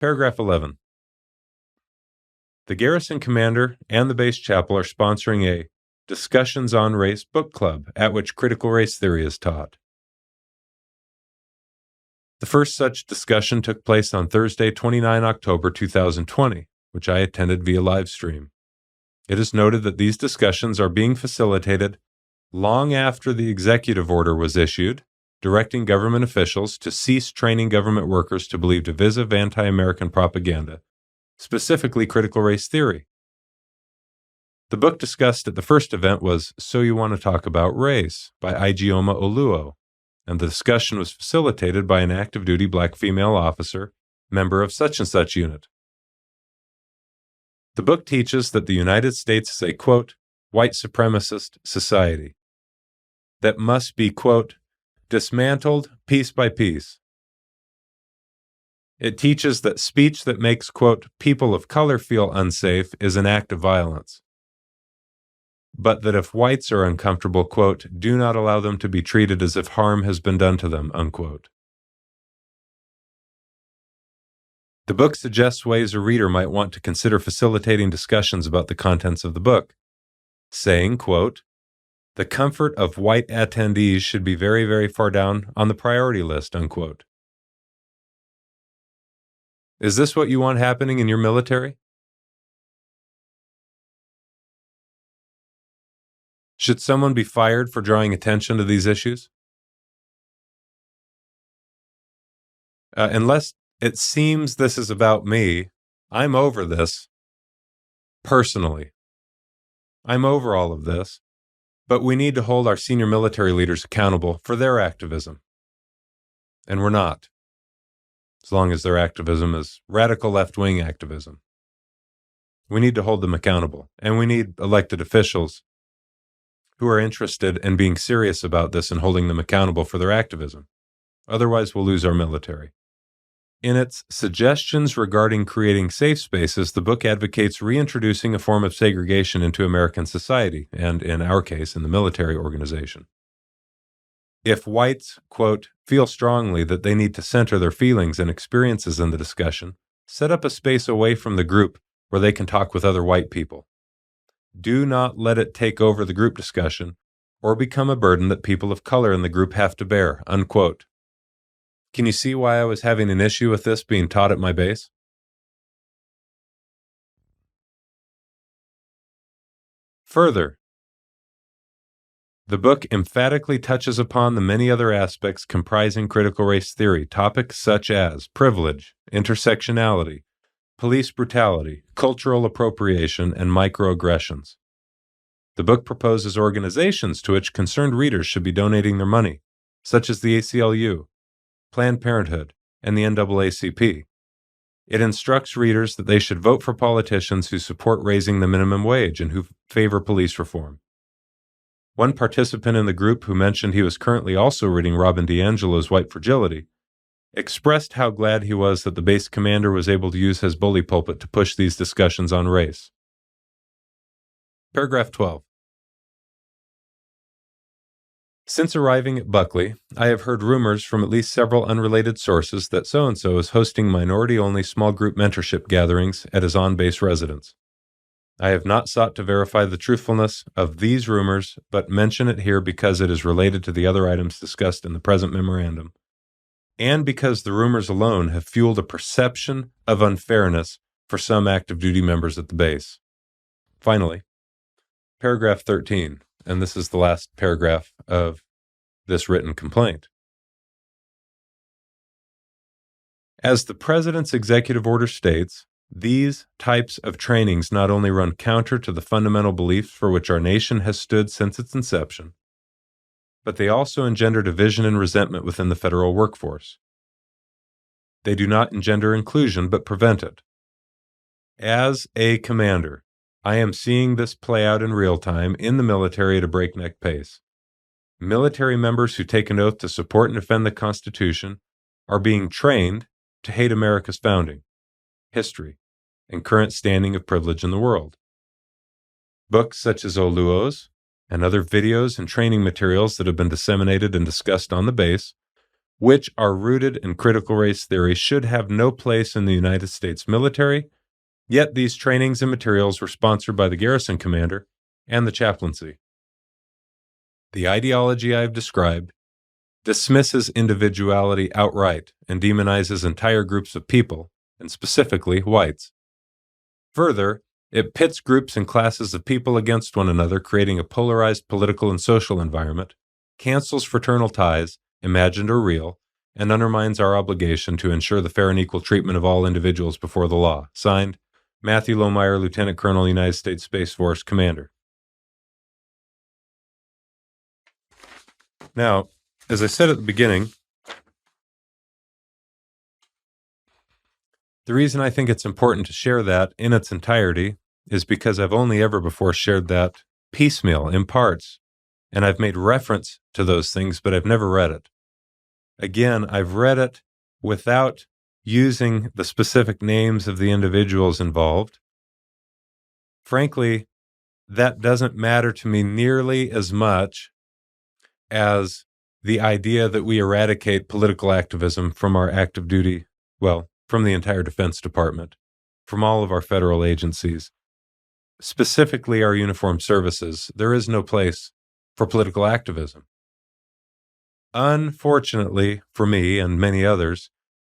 Paragraph 11. The garrison commander and the base chapel are sponsoring a Discussions on Race book club at which critical race theory is taught. The first such discussion took place on Thursday, 29 October 2020, which I attended via live stream. It is noted that these discussions are being facilitated long after the executive order was issued, directing government officials to cease training government workers to believe divisive anti-American propaganda, specifically critical race theory. The book discussed at the first event was So You Want to Talk About Race by Ijeoma Oluo, and the discussion was facilitated by an active-duty black female officer, member of such-and-such unit. The book teaches that the United States is a, quote, white supremacist society that must be, quote, dismantled piece by piece. It teaches that speech that makes, quote, people of color feel unsafe is an act of violence, but that if whites are uncomfortable, quote, do not allow them to be treated as if harm has been done to them, unquote. The book suggests ways a reader might want to consider facilitating discussions about the contents of the book, saying, quote, the comfort of white attendees should be very, very far down on the priority list, unquote. Is this what you want happening in your military? Should someone be fired for drawing attention to these issues? Unless it seems this is about me, I'm over this. Personally, I'm over all of this, but we need to hold our senior military leaders accountable for their activism. And we're not, as long as their activism is radical left-wing activism. We need to hold them accountable, and we need elected officials who are interested in being serious about this and holding them accountable for their activism. Otherwise, we'll lose our military. In its suggestions regarding creating safe spaces, the book advocates reintroducing a form of segregation into American society, and in our case, in the military organization. If whites, quote, feel strongly that they need to center their feelings and experiences in the discussion, set up a space away from the group where they can talk with other white people. Do not let it take over the group discussion or become a burden that people of color in the group have to bear, unquote. Can you see why I was having an issue with this being taught at my base? Further, the book emphatically touches upon the many other aspects comprising critical race theory, topics such as privilege, intersectionality, police brutality, cultural appropriation, and microaggressions. The book proposes organizations to which concerned readers should be donating their money, such as the ACLU, Planned Parenthood, and the NAACP. It instructs readers that they should vote for politicians who support raising the minimum wage and who favor police reform. One participant in the group, who mentioned he was currently also reading Robin DiAngelo's White Fragility, expressed how glad he was that the base commander was able to use his bully pulpit to push these discussions on race. Paragraph 12. Since arriving at Buckley, I have heard rumors from at least several unrelated sources that so-and-so is hosting minority-only small group mentorship gatherings at his on-base residence. I have not sought to verify the truthfulness of these rumors, but mention it here because it is related to the other items discussed in the present memorandum, and because the rumors alone have fueled a perception of unfairness for some active duty members at the base. Finally, paragraph 13, and this is the last paragraph of this written complaint. As the President's executive order states, these types of trainings not only run counter to the fundamental beliefs for which our nation has stood since its inception, but they also engender division and resentment within the federal workforce. They do not engender inclusion, but prevent it. As a commander, I am seeing this play out in real time in the military at a breakneck pace. Military members who take an oath to support and defend the Constitution are being trained to hate America's founding, history, and current standing of privilege in the world. Books such as Oluo's and other videos and training materials that have been disseminated and discussed on the base which are rooted in critical race theory, should have no place in the United States military, yet these trainings and materials were sponsored by the garrison commander and the chaplaincy. The ideology I've described dismisses individuality outright and demonizes entire groups of people, and specifically whites. Further, it pits groups and classes of people against one another, creating a polarized political and social environment, cancels fraternal ties, imagined or real, and undermines our obligation to ensure the fair and equal treatment of all individuals before the law. Signed, Matthew Lohmeier, Lieutenant Colonel, United States Space Force Commander. Now, as I said at the beginning, the reason I think it's important to share that in its entirety is because I've only ever before shared that piecemeal, in parts, and I've made reference to those things, but I've never read it. Again, I've read it without using the specific names of the individuals involved. Frankly, that doesn't matter to me nearly as much as the idea that we eradicate political activism from our active duty, from the entire Defense Department, from all of our federal agencies, specifically our uniformed services. There is no place for political activism. Unfortunately for me and many others,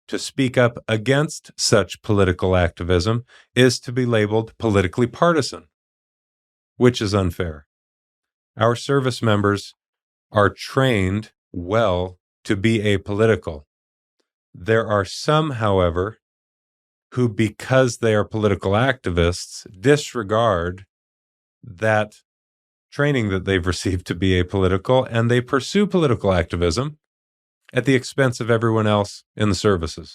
to speak up against such political activism is to be labeled politically partisan, which is unfair. Our service members are trained well to be apolitical. There are some, however, who, because they are political activists, disregard that training that they've received to be apolitical, and they pursue political activism at the expense of everyone else in the services.